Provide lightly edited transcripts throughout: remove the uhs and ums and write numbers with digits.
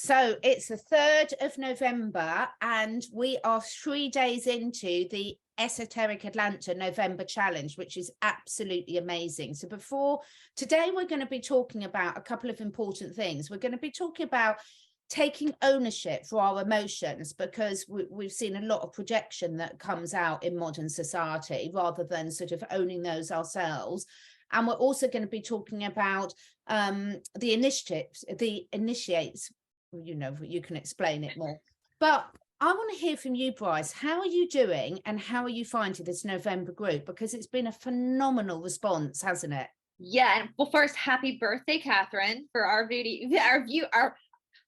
So it's the 3rd of November and we are 3 days into the Esoteric Atlanta November Challenge, which is absolutely amazing. So today, we're going to be talking about a couple of important things. We're going to be talking about taking ownership for our emotions, because we've seen a lot of projection that comes out in modern society rather than sort of owning those ourselves. And we're also going to be talking about the initiates, you know, you can explain it more. But I want to hear from you, Brice. How are you doing and how are you finding this November group? Because it's been a phenomenal response, hasn't it? Yeah. And well, first, happy birthday, Catherine, for our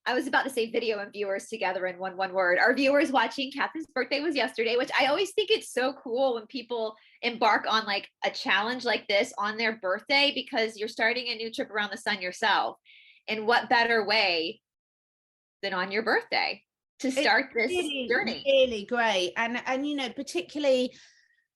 I was about to say video and viewers together in one word. Our viewers watching, Catherine's birthday was yesterday, which I always think it's so cool when people embark on like a challenge like this on their birthday, because you're starting a new trip around the sun yourself. And what better way than on your birthday to start this journey? Really great. And you know, particularly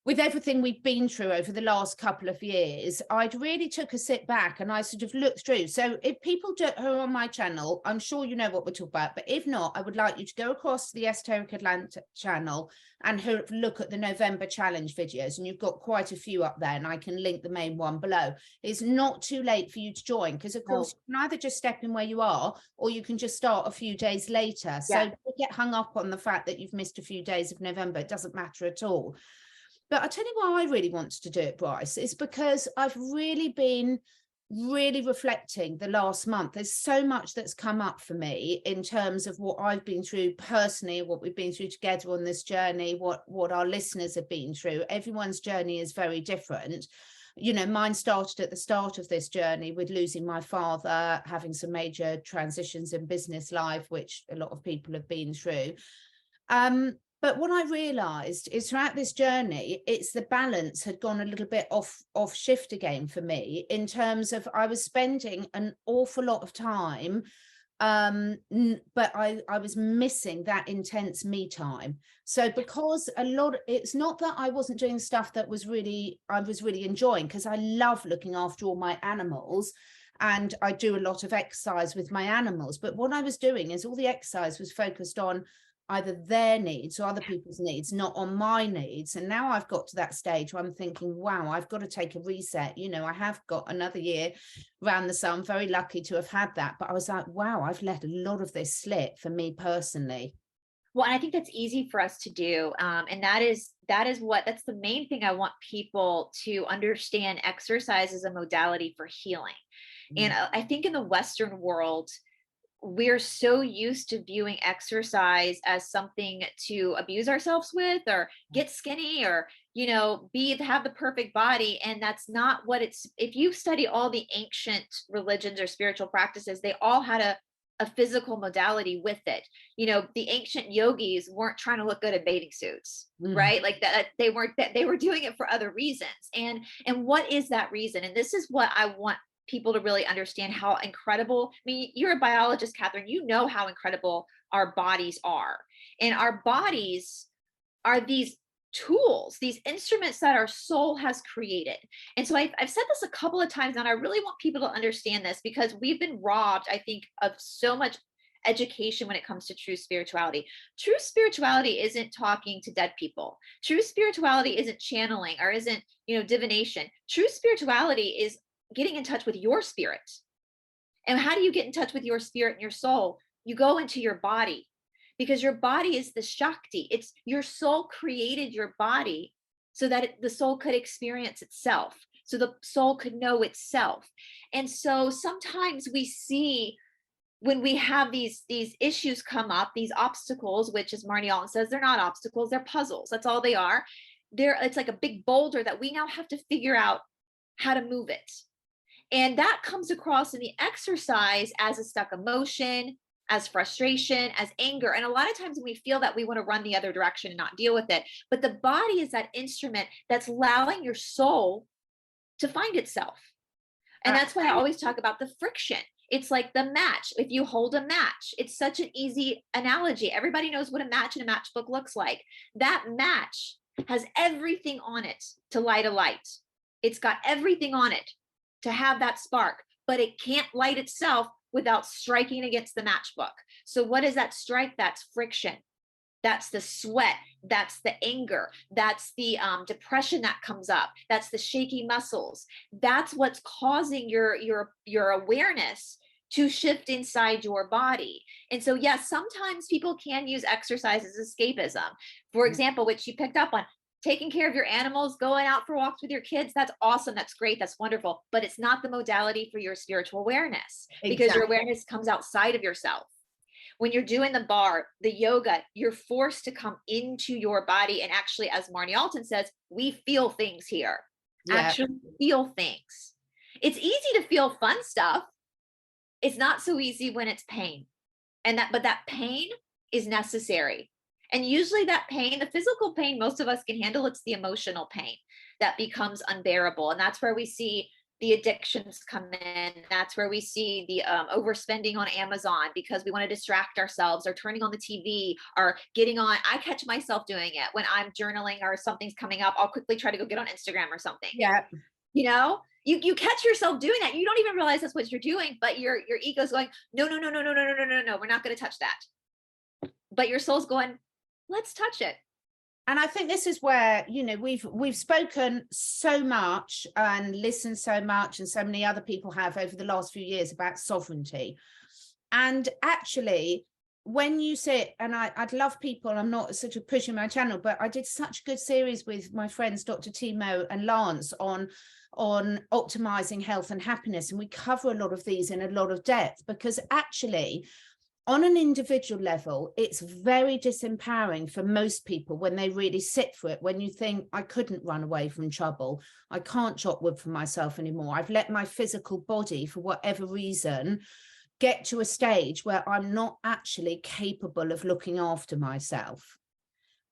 with everything we've been through over the last couple of years, I'd really took a sit back and I sort of looked through. So if people who are on my channel, I'm sure you know what we're talking about, but if not, I would like you to go across to the Esoteric Atlanta channel and look at the November challenge videos. And you've got quite a few up there, and I can link the main one below. It's not too late for you to join, because of course you can either just step in where you are, or you can just start a few days later. So don't get hung up on the fact that you've missed a few days of November. It doesn't matter at all. But I'll tell you why I really wanted to do it, Brice, is because I've really been reflecting the last month. There's so much that's come up for me in terms of what I've been through personally, what we've been through together on this journey, what our listeners have been through. Everyone's journey is very different. You know, mine started at the start of this journey with losing my father, having some major transitions in business life, which a lot of people have been through. But what I realized is throughout this journey, it's the balance had gone a little bit off shift again for me, in terms of I was spending an awful lot of time, but I was missing that intense me time. So because it's not that I wasn't doing stuff that I was really enjoying, because I love looking after all my animals. And I do a lot of exercise with my animals. But what I was doing is all the exercise was focused on either their needs or other people's needs, not on my needs. And now I've got to that stage where I'm thinking, wow, I've got to take a reset. You know, I have got another year around the sun. I'm very lucky to have had that. But I was like, wow, I've let a lot of this slip for me personally. Well, and I think that's easy for us to do. And that's the main thing I want people to understand. Exercise is a modality for healing. And I think in the Western world, we're so used to viewing exercise as something to abuse ourselves with, or get skinny, or, you know, have the perfect body. And that's not what it's. If you study all the ancient religions or spiritual practices, they all had a physical modality with it. You know, the ancient yogis weren't trying to look good in bathing suits, right? Like that, they were doing it for other reasons. And what is that reason? And this is what I want people to really understand, how incredible. I mean, you're a biologist, Catherine, you know how incredible our bodies are. And our bodies are these tools, these instruments that our soul has created. And so I've said this a couple of times now, and I really want people to understand this, because we've been robbed, I think, of so much education when it comes to true spirituality. True spirituality isn't talking to dead people. True spirituality isn't channeling, or isn't, you know, divination. True spirituality is getting in touch with your spirit. And how do you get in touch with your spirit and your soul? You go into your body, because your body is the Shakti. It's your soul created your body so that the soul could experience itself, so the soul could know itself. And so sometimes we see, when we have these issues come up, these obstacles, which, as Marnie Alton says, they're not obstacles, they're puzzles. That's all they are. It's like a big boulder that we now have to figure out how to move it. And that comes across in the exercise as a stuck emotion, as frustration, as anger. And a lot of times when we feel that, we want to run the other direction and not deal with it. But the body is that instrument that's allowing your soul to find itself. And that's why I always talk about the friction. It's like the match. If you hold a match, it's such an easy analogy. Everybody knows what a match in a matchbook looks like. That match has everything on it to light a light. It's got everything on it to have that spark, but it can't light itself without striking against the matchbook. So what is that strike? That's friction. That's the sweat. That's the anger. That's the depression that comes up. That's the shaky muscles. That's what's causing your awareness to shift inside your body. And so, yes, sometimes people can use exercise as escapism. For example, which you picked up on, taking care of your animals, going out for walks with your kids. That's awesome. That's great. That's wonderful. But it's not the modality for your spiritual awareness, because your awareness comes outside of yourself. When you're doing the bar, the yoga, you're forced to come into your body. And actually, as Marnie Alton says, we feel things here. Actually feel things. It's easy to feel fun stuff. It's not so easy when it's pain. But that pain is necessary. And usually that pain, the physical pain, most of us can handle. It's the emotional pain that becomes unbearable. And that's where we see the addictions come in. That's where we see the overspending on Amazon because we want to distract ourselves, or turning on the TV, or getting on. I catch myself doing it when I'm journaling or something's coming up. I'll quickly try to go get on Instagram or something. Yeah. You know, you catch yourself doing that. You don't even realize that's what you're doing, but your ego's going, no, we're not going to touch that. But your soul's going, let's touch it. And I think this is where, you know, we've spoken so much and listened so much, and so many other people have over the last few years, about sovereignty. And actually, when you sit, and I'd love people, I'm not sort of pushing my channel, but I did such a good series with my friends, Dr. Timo and Lance, on optimizing health and happiness. And we cover a lot of these in a lot of depth, because actually, on an individual level, it's very disempowering for most people when they really sit for it. When you think, I couldn't run away from trouble, I can't chop wood for myself anymore, I've let my physical body, for whatever reason, get to a stage where I'm not actually capable of looking after myself.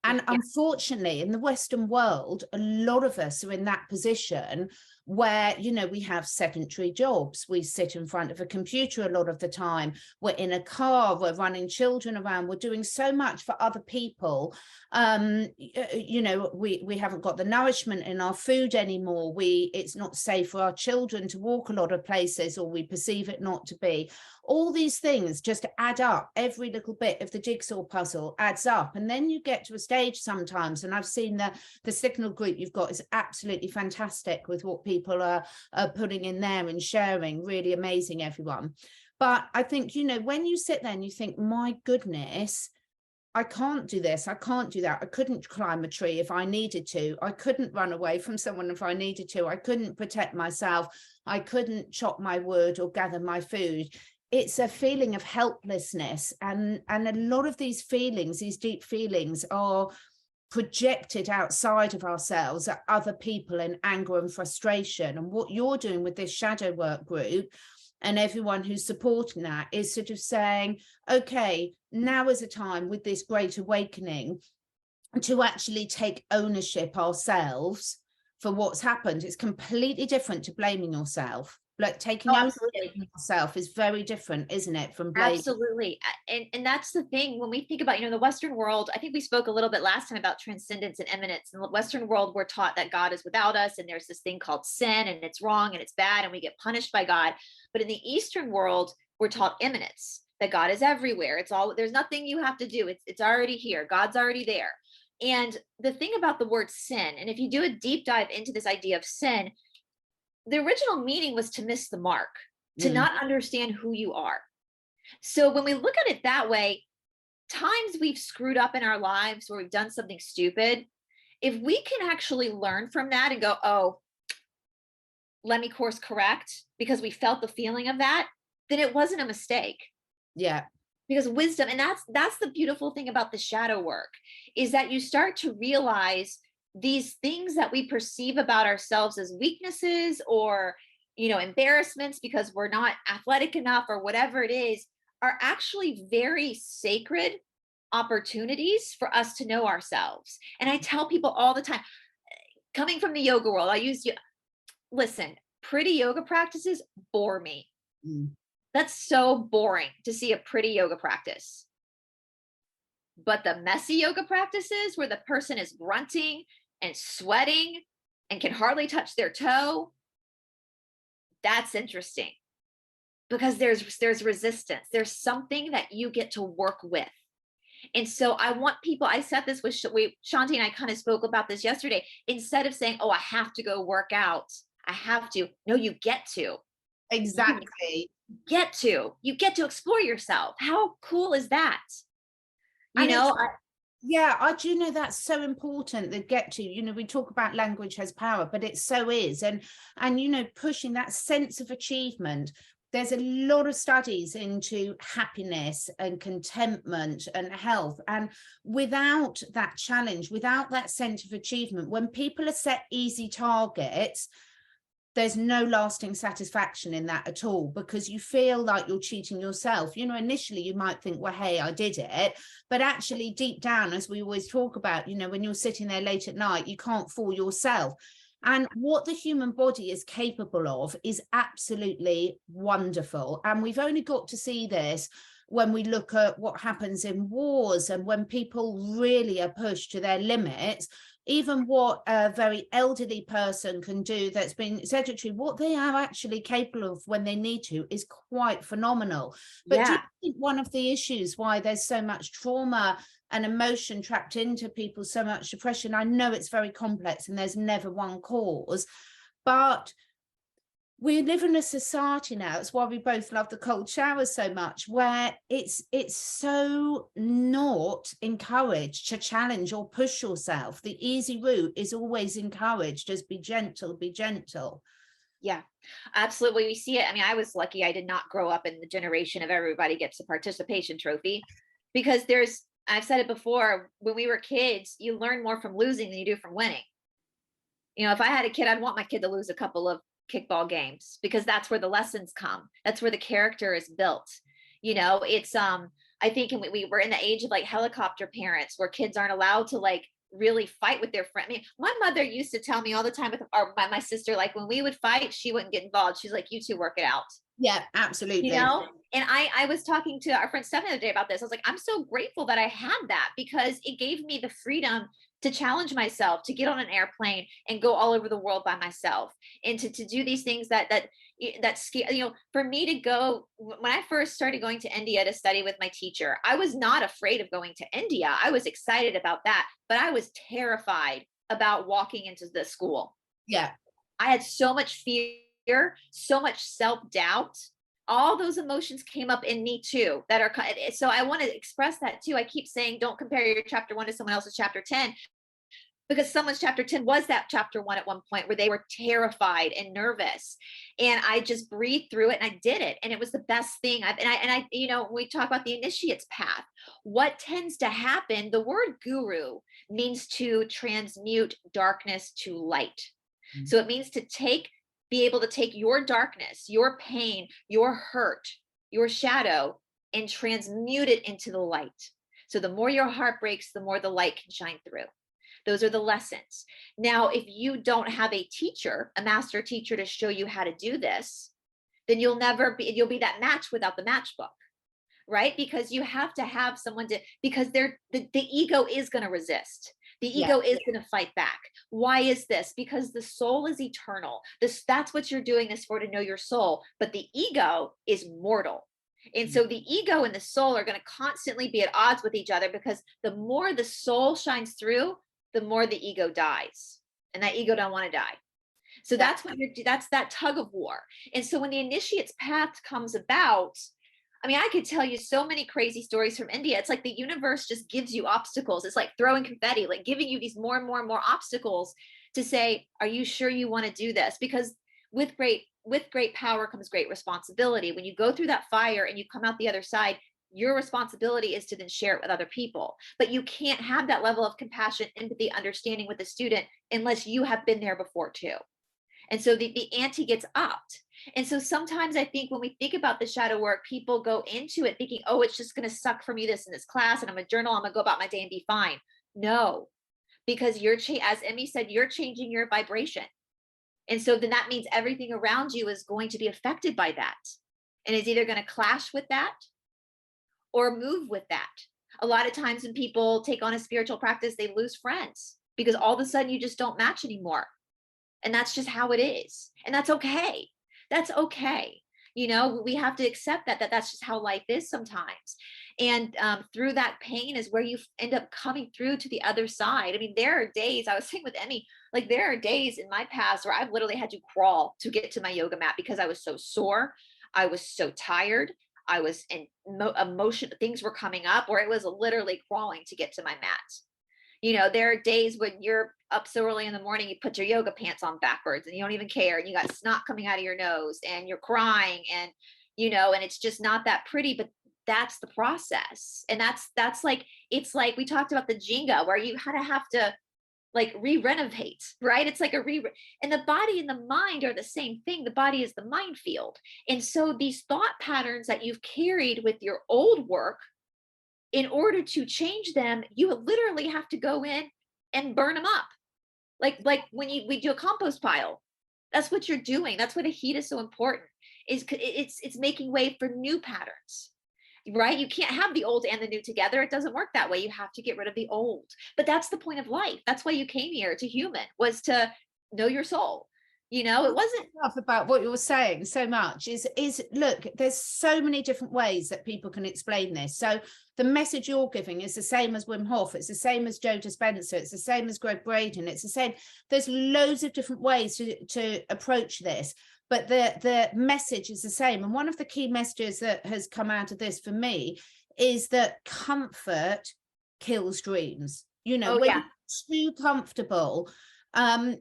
And unfortunately, in the Western world, a lot of us are in that position where, you know, we have sedentary jobs. We sit in front of a computer a lot of the time. We're in a car, we're running children around, we're doing so much for other people. You know, we haven't got the nourishment in our food anymore. It's not safe for our children to walk a lot of places, or we perceive it not to be. All these things just add up. Every little bit of the jigsaw puzzle adds up. And then you get to a stage sometimes, and I've seen the Signal group you've got is absolutely fantastic with what people are putting in there and sharing. Really amazing, everyone. But I think, you know, when you sit there and you think, my goodness, I can't do this, I can't do that, I couldn't climb a tree if I needed to, I couldn't run away from someone if I needed to, I couldn't protect myself, I couldn't chop my wood or gather my food. It's a feeling of helplessness, and a lot of these feelings, these deep feelings, are projected outside of ourselves at other people in anger and frustration. And what you're doing with this shadow work group, and everyone who's supporting that, is sort of saying, okay, now is a time with this great awakening to actually take ownership ourselves for what's happened. It's completely different to blaming yourself. Like taking ownership of yourself is very different, isn't it, from blaming? Absolutely. And that's the thing when we think about, you know, the Western world. I think we spoke a little bit last time about transcendence and immanence. In the Western world, we're taught that God is without us, and there's this thing called sin, and it's wrong and it's bad, and we get punished by God. But in the Eastern world, we're taught immanence, that God is everywhere. It's all, there's nothing you have to do. It's already here. God's already there. And the thing about the word sin, and if you do a deep dive into this idea of sin, the original meaning was to miss the mark, to not understand who you are. So when we look at it that way, times we've screwed up in our lives where we've done something stupid, if we can actually learn from that and go, oh, let me course correct, because we felt the feeling of that, then it wasn't a mistake. Yeah. Because wisdom, and that's the beautiful thing about the shadow work, is that you start to realize these things that we perceive about ourselves as weaknesses, or, you know, embarrassments because we're not athletic enough or whatever it is, are actually very sacred opportunities for us to know ourselves. And I tell people all the time, coming from the yoga world, listen, pretty yoga practices bore me. That's so boring to see a pretty yoga practice. But the messy yoga practices where the person is grunting and sweating and can hardly touch their toe, that's interesting. because there's resistance. There's something that you get to work with. And so I want people, I said this with Shanti and I kind of spoke about this yesterday. Instead of saying, oh, I have to go work out, I have to. No, you get to. Exactly. You get to explore yourself. How cool is that? I do know that's so important, the get to, we talk about language has power, but it so is. And pushing that sense of achievement. There's a lot of studies into happiness and contentment and health. And without that challenge, without that sense of achievement, when people are set easy targets, there's no lasting satisfaction in that at all, because you feel like you're cheating yourself. Initially you might think, well, hey, I did it. But actually deep down, as we always talk about, when you're sitting there late at night, you can't fool yourself. And what the human body is capable of is absolutely wonderful. And we've only got to see this when we look at what happens in wars, and when people really are pushed to their limits. Even what a very elderly person can do that's been sedentary, what they are actually capable of when they need to is quite phenomenal. But do you think one of the issues why there's so much trauma and emotion trapped into people, so much depression, I know it's very complex and there's never one cause, but we live in a society now, it's why we both love the cold showers so much, where it's so not encouraged to challenge or push yourself. The easy route is always encouraged, just be gentle, be gentle. Yeah, absolutely. We see it. I mean, I was lucky I did not grow up in the generation of everybody gets a participation trophy, because I've said it before, when we were kids, you learn more from losing than you do from winning. If I had a kid, I'd want my kid to lose a couple of kickball games, because that's where the lessons come. That's where the character is built. It's I think we were in the age of like helicopter parents, where kids aren't allowed to like really fight with their friend. I mean, my mother used to tell me all the time my sister, like when we would fight, she wouldn't get involved. She's like, you two work it out. Yeah, absolutely. And I was talking to our friend Stephanie the other day about this. I was like, I'm so grateful that I had that, because it gave me the freedom to challenge myself, to get on an airplane and go all over the world by myself, and to do these things that for me to go. When I first started going to India to study with my teacher, I was not afraid of going to India. I was excited about that, but I was terrified about walking into the school. Yeah. I had so much fear, so much self-doubt. All those emotions came up in me too, so I want to express that too. I keep saying, don't compare your chapter 1 to someone else's chapter 10, because someone's chapter 10 was that chapter 1 at one point, where they were terrified and nervous, and I just breathed through it and I did it. And it was the best thing. We talk about the initiate's path. What tends to happen, the word guru means to transmute darkness to light. Mm-hmm. So it means to be able to take your darkness, your pain, your hurt, your shadow, and transmute it into the light. So the more your heart breaks, the more the light can shine through. Those are the lessons. Now, if you don't have a teacher, a master teacher to show you how to do this, then you'll be that match without the matchbook, right? Because you have to have someone because the ego is going to resist. The ego is going to fight back. Why is this? Because the soul is eternal. That's what you're doing this for, to know your soul. But the ego is mortal. And so the ego and the soul are going to constantly be at odds with each other, because the more the soul shines through, the more the ego dies. And that ego don't want to die. So that's that tug of war. And so when the initiate's path comes about, I mean, I could tell you so many crazy stories from India. It's like the universe just gives you obstacles. It's like throwing confetti, like giving you these more and more and more obstacles to say, are you sure you want to do this? Because with great power comes great responsibility. When you go through that fire and you come out the other side, your responsibility is to then share it with other people. But you can't have that level of compassion, empathy, understanding with the student unless you have been there before too. And so the ante gets upped. And so sometimes I think when we think about the shadow work, people go into it thinking, oh, it's just going to suck for me this in this class, and I'm a journal, I'm going to go about my day and be fine. No, because as Emmy said, you're changing your vibration. And so then that means everything around you is going to be affected by that. And it's either going to clash with that or move with that. A lot of times when people take on a spiritual practice, they lose friends because all of a sudden you just don't match anymore. And that's just how it is. And that's okay. That's okay. You know, we have to accept that that's just how life is sometimes. And through that pain is where you end up coming through to the other side. I mean, there are days, I was saying with Emmy, like there are days in my past where I've literally had to crawl to get to my yoga mat because I was so sore. I was so tired. I was in emotion, things were coming up where it was literally crawling to get to my mat. You know, there are days when you're up so early in the morning, you put your yoga pants on backwards and you don't even care. And you got snot coming out of your nose and you're crying and, you know, and it's just not that pretty, but that's the process. And that's like, it's like we talked about the Jenga where you kind of have to like re-renovate, right? It's like and the body and the mind are the same thing. The body is the mind field. And so these thought patterns that you've carried with your old work, in order to change them, you literally have to go in and burn them up. Like when we do a compost pile, that's what you're doing. That's why the heat is so important, is it's making way for new patterns, right? You can't have the old and the new together. It doesn't work that way. You have to get rid of the old. But that's the point of life. That's why you came here to human, was to know your soul. You know, it wasn't enough about what you were saying so much is look, there's so many different ways that people can explain this. So the message you're giving is the same as Wim Hof, it's the same as Joe Dispenza, it's the same as Greg Braden, it's the same. There's loads of different ways to approach this, but the message is the same. And one of the key messages that has come out of this for me is that comfort kills dreams. You know, when you're too comfortable,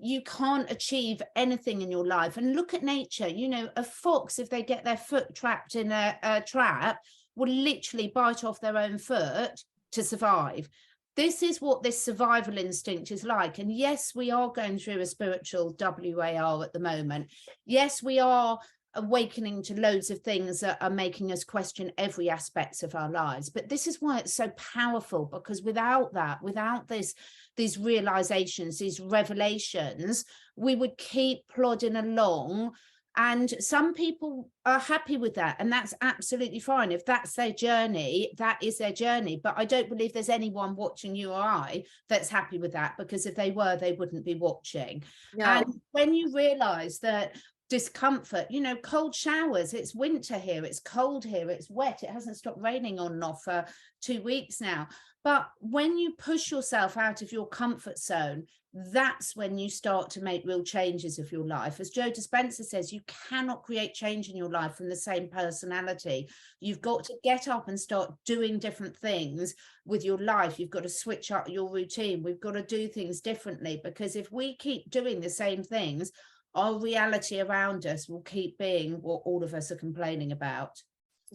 you can't achieve anything in your life. And look at nature. You know, a fox, if they get their foot trapped in a trap, will literally bite off their own foot to survive. This is what this survival instinct is like. And yes, we are going through a spiritual WAR at the moment. Yes, we are awakening to loads of things that are making us question every aspect of our lives. But this is why it's so powerful, because without that, without these realizations, these revelations, we would keep plodding along. And some people are happy with that, and that's absolutely fine. If that's their journey, that is their journey. But I don't believe there's anyone watching you or I that's happy with that, because if they were, they wouldn't be watching. No. And when you realize that discomfort, you know, cold showers, it's winter here, it's cold here, it's wet, it hasn't stopped raining on and off for 2 weeks now. But when you push yourself out of your comfort zone, that's when you start to make real changes of your life. As Joe Dispenza says, you cannot create change in your life from the same personality. You've got to get up and start doing different things with your life. You've got to switch up your routine. We've got to do things differently, because if we keep doing the same things, our reality around us will keep being what all of us are complaining about.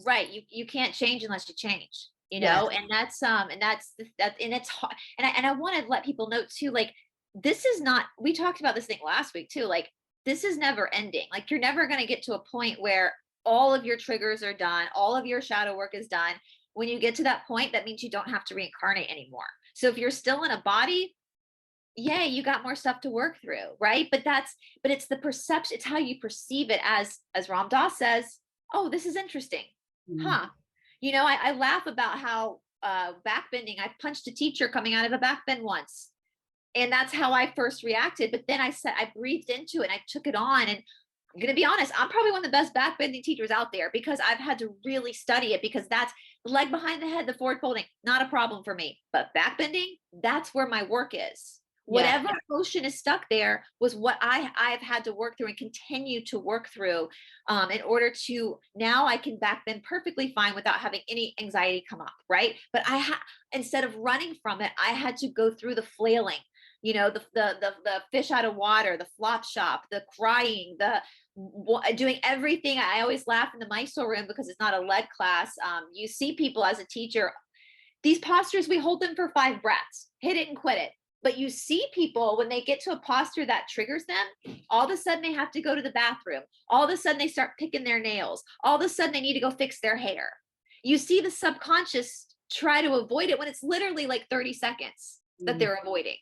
Right. You can't change unless you change, you know, and it's hard. And I want to let people know too, like, this is not, we talked about this thing last week too, like, this is never ending. Like, you're never going to get to a point where all of your triggers are done, all of your shadow work is done. When you get to that point, that means you don't have to reincarnate anymore. So if you're still in a body, yay, you got more stuff to work through, right? But it's the perception, it's how you perceive it, as Ram Dass says, oh, this is interesting. Huh. You know, I laugh about how backbending, I punched a teacher coming out of a backbend once. And that's how I first reacted. But then I breathed into it and I took it on. And I'm going to be honest, I'm probably one of the best backbending teachers out there, because I've had to really study it, because that's the leg behind the head, the forward folding, not a problem for me. But backbending, that's where my work is. Whatever emotion is stuck there was what I've had to work through and continue to work through in order to, now I can backbend perfectly fine without having any anxiety come up, right? But instead of running from it, I had to go through the flailing, you know, the fish out of water, the flop shop, the crying, the doing everything. I always laugh in the Mysore room, because it's not a lead class. You see people as a teacher, these postures, we hold them for 5 breaths, hit it and quit it. But you see people, when they get to a posture that triggers them, all of a sudden they have to go to the bathroom. All of a sudden they start picking their nails. All of a sudden they need to go fix their hair. You see the subconscious try to avoid it when it's literally like 30 seconds that they're avoiding,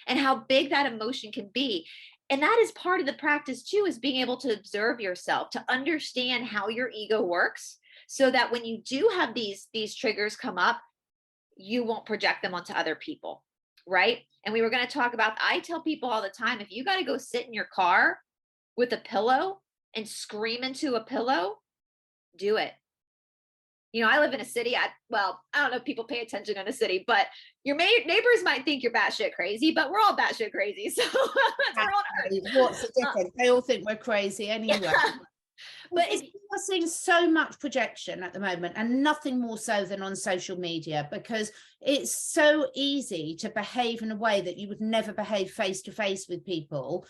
and how big that emotion can be. And that is part of the practice too, is being able to observe yourself, to understand how your ego works, so that when you do have these triggers come up, you won't project them onto other people. Right. And we were going to talk about, I tell people all the time, if you got to go sit in your car with a pillow and scream into a pillow, do it. You know, I live in a city. Well, I don't know if people pay attention in a city, but your neighbors might think you're batshit crazy, but we're all batshit crazy. So we're on Earth. What's the difference? They all think we're crazy anyway. Yeah. But we're seeing so much projection at the moment, and nothing more so than on social media, because it's so easy to behave in a way that you would never behave face to face with people,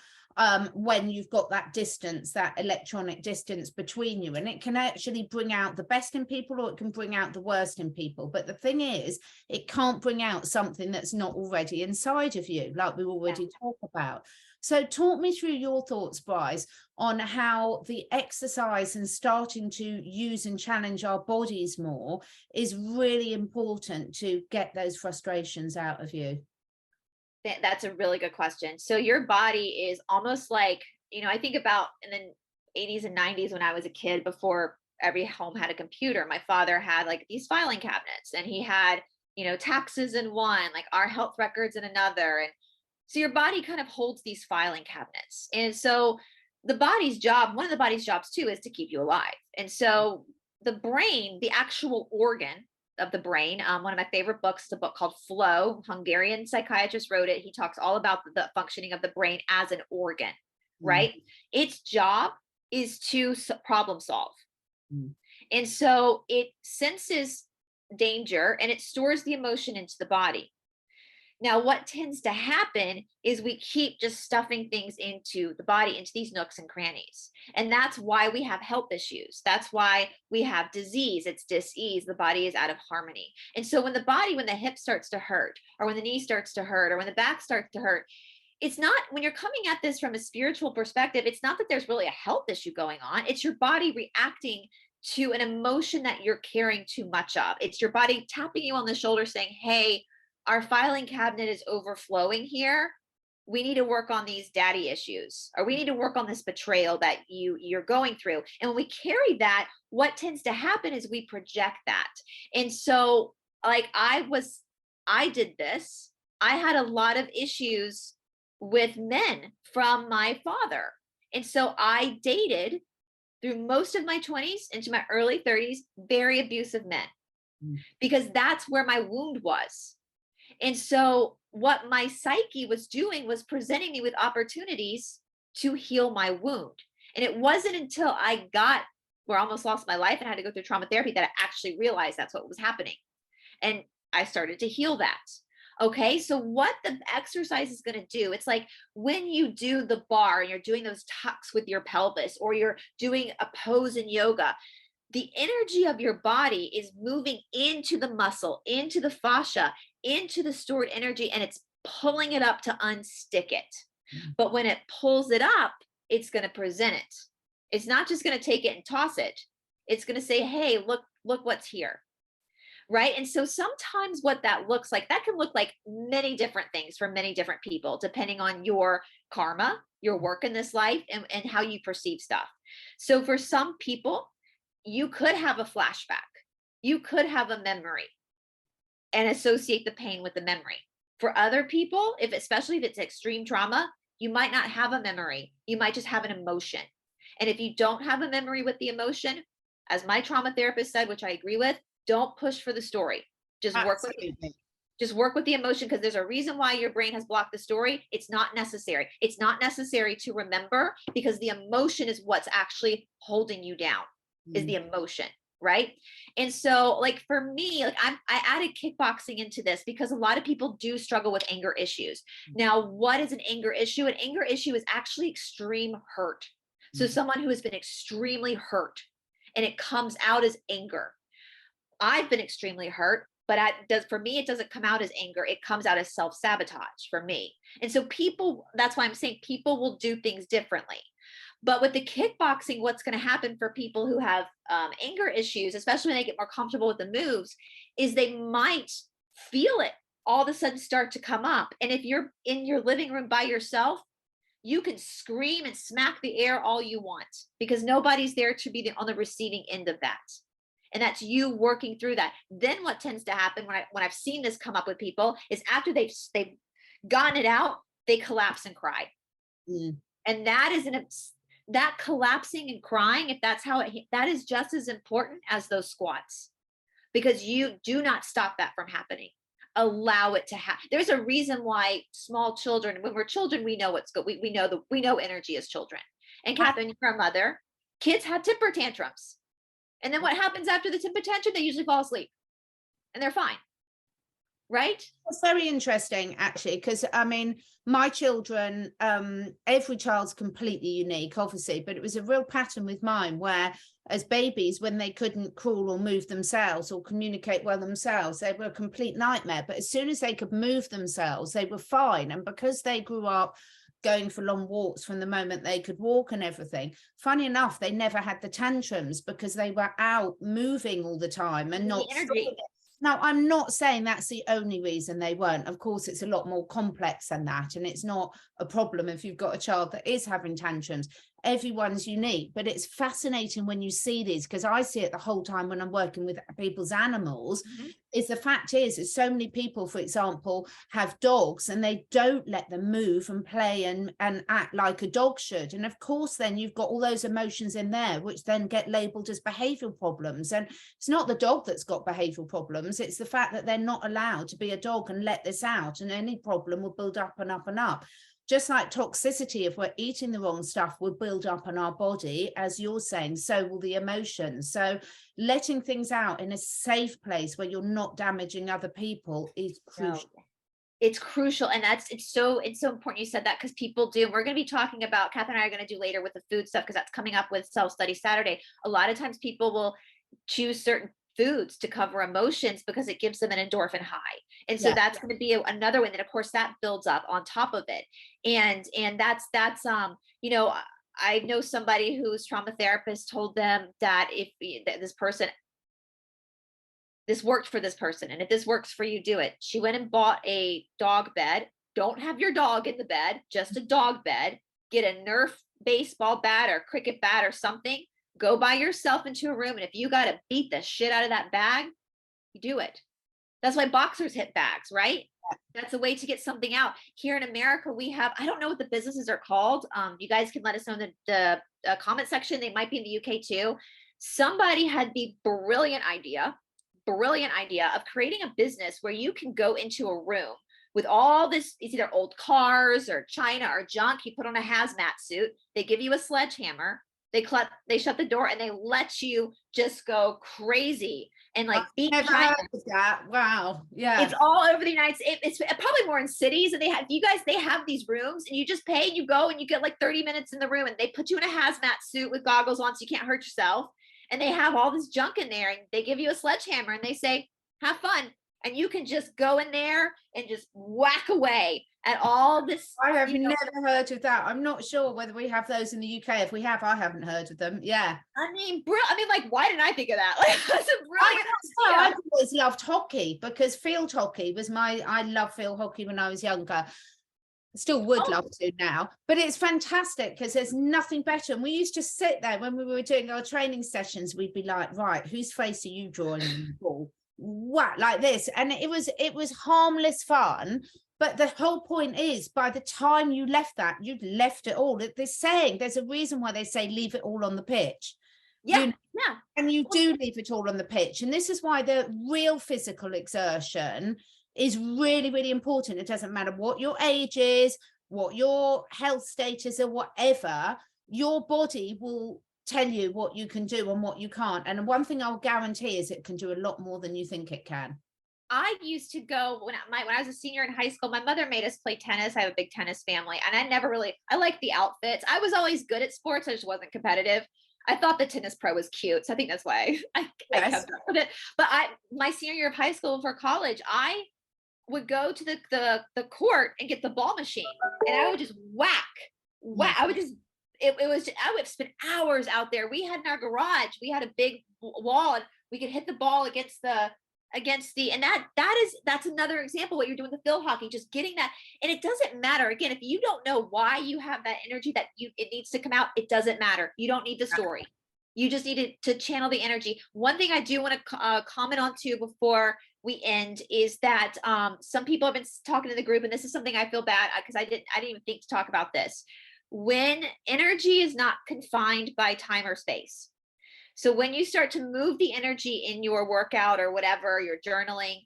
when you've got that distance, that electronic distance between you, and it can actually bring out the best in people, or it can bring out the worst in people. But the thing is, it can't bring out something that's not already inside of you, like we already talked about. So talk me through your thoughts, Brice, on how the exercise and starting to use and challenge our bodies more is really important to get those frustrations out of you. That's a really good question. So your body is almost like, you know, I think about in the 80s and 90s when I was a kid, before every home had a computer, my father had like these filing cabinets, and he had, you know, taxes in one, like our health records in another. And so your body kind of holds these filing cabinets. And so the body's job, one of the body's jobs too, is to keep you alive. And so the brain, the actual organ of the brain, one of my favorite books is a book called Flow. Hungarian psychiatrist wrote it. He talks all about the functioning of the brain as an organ, right? Its job is to problem solve. And so it senses danger and it stores the emotion into the body. Now, what tends to happen is we keep just stuffing things into the body, into these nooks and crannies. And that's why we have health issues. That's why we have disease. It's dis-ease. The body is out of harmony. And so when the hip starts to hurt, or when the knee starts to hurt, or when the back starts to hurt, it's not, when you're coming at this from a spiritual perspective, it's not that there's really a health issue going on. It's your body reacting to an emotion that you're carrying too much of. It's your body tapping you on the shoulder saying, hey, our filing cabinet is overflowing here. We need to work on these daddy issues, or we need to work on this betrayal that you're going through. And when we carry that, what tends to happen is we project that. And so like I did this. I had a lot of issues with men from my father. And so I dated through most of my 20s into my early 30s, very abusive men, because that's where my wound was. And so what my psyche was doing was presenting me with opportunities to heal my wound. And it wasn't until I got where I almost lost my life and had to go through trauma therapy that I actually realized that's what was happening. And I started to heal that. Okay, so what the exercise is going to do, it's like when you do the bar and you're doing those tucks with your pelvis, or you're doing a pose in yoga, the energy of your body is moving into the muscle, into the fascia, into the stored energy, and it's pulling it up to unstick it. But when it pulls it up, it's going to present it. It's not just going to take it and toss it. It's going to say, hey, look what's here. Right. And so sometimes what that looks like, that can look like many different things for many different people, depending on your karma, your work in this life, and how you perceive stuff. So for some people, you could have a flashback. You could have a memory and associate the pain with the memory. For other people, especially if it's extreme trauma, you might not have a memory. You might just have an emotion. And if you don't have a memory with the emotion, as my trauma therapist said, which I agree with, don't push for the story. Just work with the emotion, because there's a reason why your brain has blocked the story. It's not necessary. It's not necessary to remember, because the emotion is what's actually holding you down, is the emotion, right? And so like for me, like I added kickboxing into this because a lot of people do struggle with anger issues. Now, what is an anger issue? An anger issue is actually extreme hurt. So someone who has been extremely hurt and it comes out as anger. I've been extremely hurt, but for me, it doesn't come out as anger. It comes out as self-sabotage for me. And so that's why I'm saying people will do things differently. But with the kickboxing, what's going to happen for people who have anger issues, especially when they get more comfortable with the moves, is they might feel it all of a sudden start to come up. And if you're in your living room by yourself, you can scream and smack the air all you want, because nobody's there to be on the receiving end of that. And that's you working through that. Then what tends to happen when I've seen this come up with people is after they've gotten it out, they collapse and cry. And that is that collapsing and crying, if that's how that is just as important as those squats, because you do not stop that from happening. Allow it to happen. There's a reason why small children, when we're children, we know what's good. We know energy as children. And Catherine, you're a mother. Kids have temper tantrums. And then what happens after the temper tantrum? They usually fall asleep and they're fine. Right? It's very interesting, actually, because I mean, my children, every child's completely unique, obviously, but it was a real pattern with mine where as babies, when they couldn't crawl or move themselves or communicate well themselves, they were a complete nightmare. But as soon as they could move themselves, they were fine. And because they grew up going for long walks from the moment they could walk and everything, funny enough, they never had the tantrums because they were out moving all the time and not energy. Now, I'm not saying that's the only reason they weren't. Of course, it's a lot more complex than that. And it's not a problem if you've got a child that is having tantrums. Everyone's unique, but it's fascinating when you see these, because I see it the whole time when I'm working with people's animals. Is the fact is so many people, for example, have dogs and they don't let them move and play and act like a dog should. And of course, then you've got all those emotions in there, which then get labeled as behavioral problems. And it's not the dog that's got behavioral problems. It's the fact that they're not allowed to be a dog and let this out. And any problem will build up and up and up. Just like toxicity, if we're eating the wrong stuff, will build up in our body, as you're saying, so will the emotions. So letting things out in a safe place where you're not damaging other people is crucial. No. It's crucial. And it's so important you said that, because people do. And we're going to be talking about, Catherine and I are going to do later with the food stuff, because that's coming up with Self-Study Saturday. A lot of times people will choose certain foods to cover emotions because it gives them an endorphin high. And so that's going to be another one that, of course, that builds up on top of it. And that's you know, I know somebody whose trauma therapist told them that if this worked for this person, and if this works for you, do it. She went and bought a dog bed. Don't have your dog in the bed, just a dog bed. Get a Nerf baseball bat or cricket bat or something. Go by yourself into a room, and if you got to beat the shit out of that bag, you do it. That's why boxers hit bags, right? That's a way to get something out. Here in America, we have, I don't know what the businesses are called. You guys can let us know in the comment section. They might be in the UK too. Somebody had the brilliant idea of creating a business where you can go into a room with all this, it's either old cars or china or junk. You put on a hazmat suit. They give you a sledgehammer. They shut the door and they let you just go crazy and like beat China. That. Wow. Yeah. It's all over the United States. It's probably more in cities. And they have these rooms, and you just pay, you go and you get like 30 minutes in the room, and they put you in a hazmat suit with goggles on so you can't hurt yourself. And they have all this junk in there, and they give you a sledgehammer and they say, have fun. And you can just go in there and just whack away at all this. I have never heard of that. I'm not sure whether we have those in the UK. If we have, I haven't heard of them. Yeah. I mean, like, why didn't I think of that? Like, that's a brilliant idea. I've always loved hockey, because field hockey was I loved field hockey when I was younger. Still would love to now, but it's fantastic because there's nothing better. And we used to sit there when we were doing our training sessions. We'd be like, right, whose face are you drawing on the ball? What, like this? And it was harmless fun. But the whole point is, by the time you left that, you'd left it all. They're saying there's a reason why they say leave it all on the pitch. Yeah. And you do leave it all on the pitch. And this is why the real physical exertion is really, really important. It doesn't matter what your age is, what your health status or whatever, your body will tell you what you can do and what you can't. And one thing I'll guarantee is it can do a lot more than you think it can. I used to go when I was a senior in high school. My mother made us play tennis. I have a big tennis family, and I liked the outfits. I was always good at sports. I just wasn't competitive. I thought the tennis pro was cute, so I think that's why I kept up with it. But my senior year of high school for college, I would go to the court and get the ball machine, and I would just whack. I would just I would spend hours out there. We had in our garage, we had a big wall, and we could hit the ball against the and that's another example what you're doing with field hockey, just getting that. And it doesn't matter, again, if you don't know why you have that energy that it needs to come out, it doesn't matter. You don't need the story. You just need to channel the energy. One thing I do want to comment on too before we end is that some people have been talking to the group, and this is something I feel bad because I didn't even think to talk about this. when energy is not confined by time or space. So when you start to move the energy in your workout or whatever, your journaling,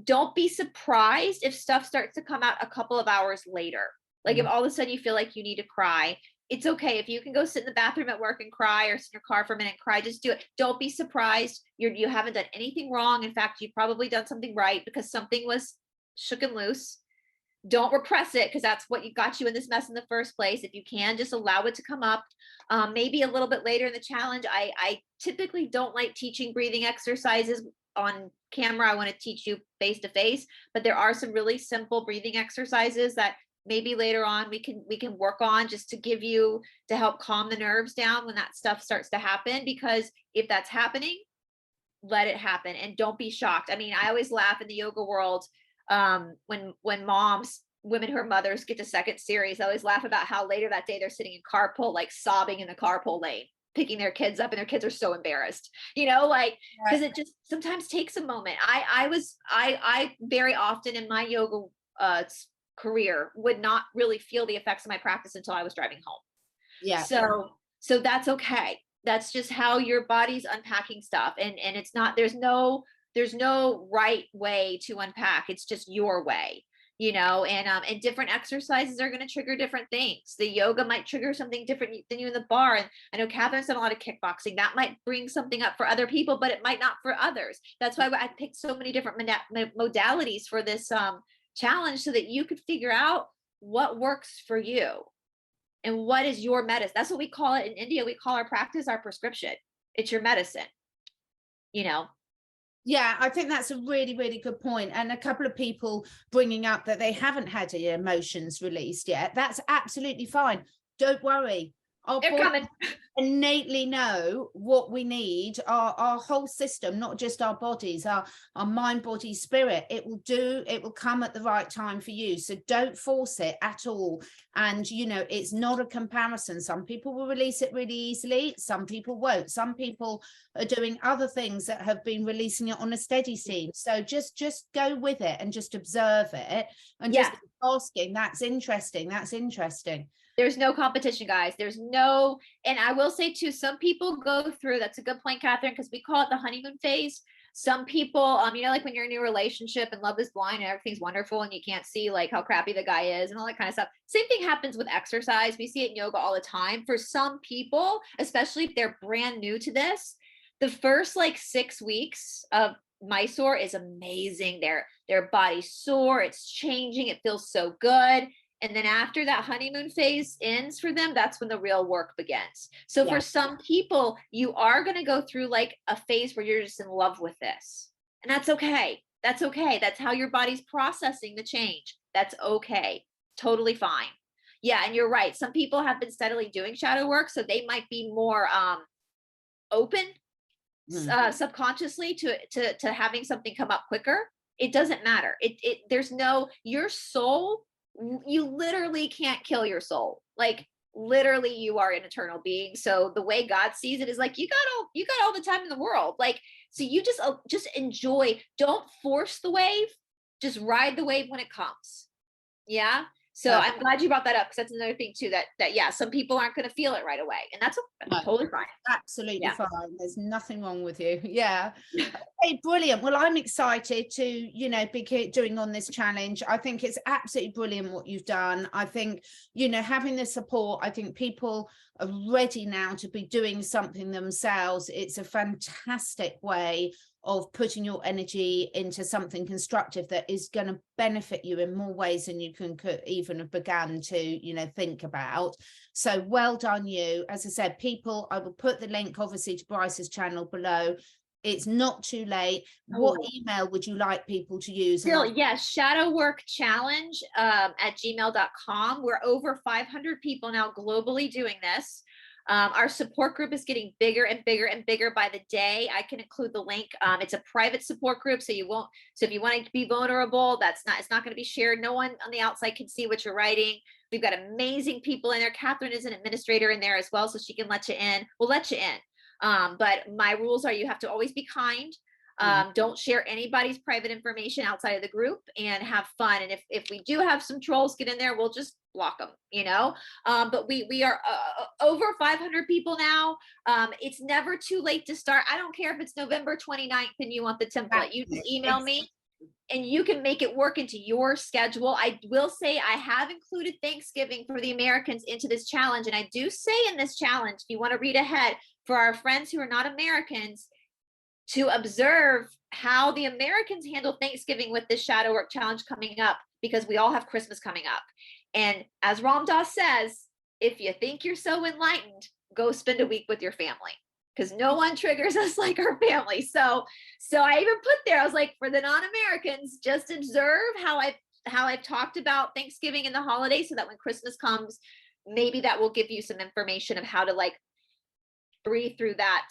don't be surprised if stuff starts to come out a couple of hours later. Like if all of a sudden you feel like you need to cry, it's okay. If you can go sit in the bathroom at work and cry, or sit in your car for a minute and cry, just do it. Don't be surprised. You haven't done anything wrong. In fact, you've probably done something right because something was shook and loose. Don't repress it, because that's what got you in this mess in the first place. If you can, just allow it to come up. Maybe a little bit later in the challenge. I typically don't like teaching breathing exercises on camera. I want to teach you face to face, but there are some really simple breathing exercises that maybe later on we can work on, just to give you, to help calm the nerves down when that stuff starts to happen. Because if that's happening, let it happen and don't be shocked. I mean, I always laugh in the yoga world, when women who are mothers get to second series, I always laugh about how later that day they're sitting in carpool, like sobbing in the carpool lane, picking their kids up, and their kids are so embarrassed, like, because it just sometimes takes a moment. I very often in my yoga career would not really feel the effects of my practice until I was driving home. Yeah. So that's okay. That's just how your body's unpacking stuff. And it's not, there's no right way to unpack. It's just your way, and different exercises are going to trigger different things. The yoga might trigger something different than you in the bar. And I know Catherine's done a lot of kickboxing. That might bring something up for other people, but it might not for others. That's why I picked so many different modalities for this challenge, so that you could figure out what works for you and what is your medicine. That's what we call it in India. We call our practice our prescription. It's your medicine, Yeah, I think that's a really, really good point. And a couple of people bringing up that they haven't had their emotions released yet. That's absolutely fine. Don't worry. They're coming. Innately know what we need. Our whole system, not just our bodies, our mind, body, spirit. It will come at the right time for you. So don't force it at all. And it's not a comparison. Some people will release it really easily, some people won't. Some people are doing other things that have been releasing it on a steady stream. So just go with it and just observe it, and just asking. That's interesting. There's no competition, guys. And I will say too, some people go through, that's a good point, Catherine, because we call it the honeymoon phase. Some people, like when you're in a new relationship and love is blind and everything's wonderful and you can't see like how crappy the guy is and all that kind of stuff. Same thing happens with exercise. We see it in yoga all the time. For some people, especially if they're brand new to this, the first like 6 weeks of Mysore is amazing. Their body's sore, it's changing, it feels so good. And then after that honeymoon phase ends for them, that's when the real work begins. So for some people, you are going to go through like a phase where you're just in love with this. And that's okay. That's okay. That's how your body's processing the change. That's okay. Totally fine. Yeah. And you're right. Some people have been steadily doing shadow work, so they might be more open subconsciously to having something come up quicker. It doesn't matter. Your soul, you literally can't kill your soul. Like literally you are an eternal being. So the way God sees it is like, you got all the time in the world. Like, so you just enjoy, don't force the wave, just ride the wave when it comes. Yeah. So I'm glad you brought that up, because that's another thing too, that some people aren't going to feel it right away. And that's totally fine. Absolutely fine. There's nothing wrong with you. Yeah. Okay, brilliant. Well, I'm excited to, be doing on this challenge. I think it's absolutely brilliant what you've done. I think, having the support, I think people are ready now to be doing something themselves. It's a fantastic way of putting your energy into something constructive that is going to benefit you in more ways than you could even have begun to, think about. So well done you. As I said, people, I will put the link obviously to Brice's channel below. It's not too late. What email would you like people to use? shadowworkchallenge at gmail.com. We're over 500 people now globally doing this. Our support group is getting bigger and bigger and bigger by the day. I can include the link. It's a private support group, so if you want to be vulnerable, it's not going to be shared. No one on the outside can see what you're writing. We've got amazing people in there. Catherine is an administrator in there as well, so she can let you in. We'll let you in. But my rules are you have to always be kind. Don't share anybody's private information outside of the group, and have fun. And if we do have some trolls get in there, we'll just block them, but we are over 500 people now. It's never too late to start. I don't care if it's November 29th and you want the template, you just email me and you can make it work into your schedule. I will say I have included Thanksgiving for the Americans into this challenge. And I do say in this challenge, if you want to read ahead, for our friends who are not Americans, to observe how the Americans handle Thanksgiving with this shadow work challenge coming up, because we all have Christmas coming up. And as Ram Dass says, if you think you're so enlightened, go spend a week with your family, because no one triggers us like our family. So I even put there, I was like, for the non-Americans, just observe how I've talked about Thanksgiving and the holidays, so that when Christmas comes, maybe that will give you some information of how to like breathe through that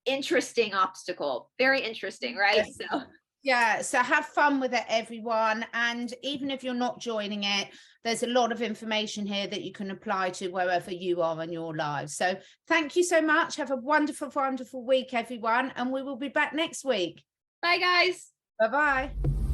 interesting obstacle. Very interesting, right? So yeah, so have fun with it, everyone. And even if you're not joining it, there's a lot of information here that you can apply to wherever you are in your lives. So thank you so much. Have a wonderful, wonderful week, everyone. And we will be back next week. bye, guys. Bye-bye.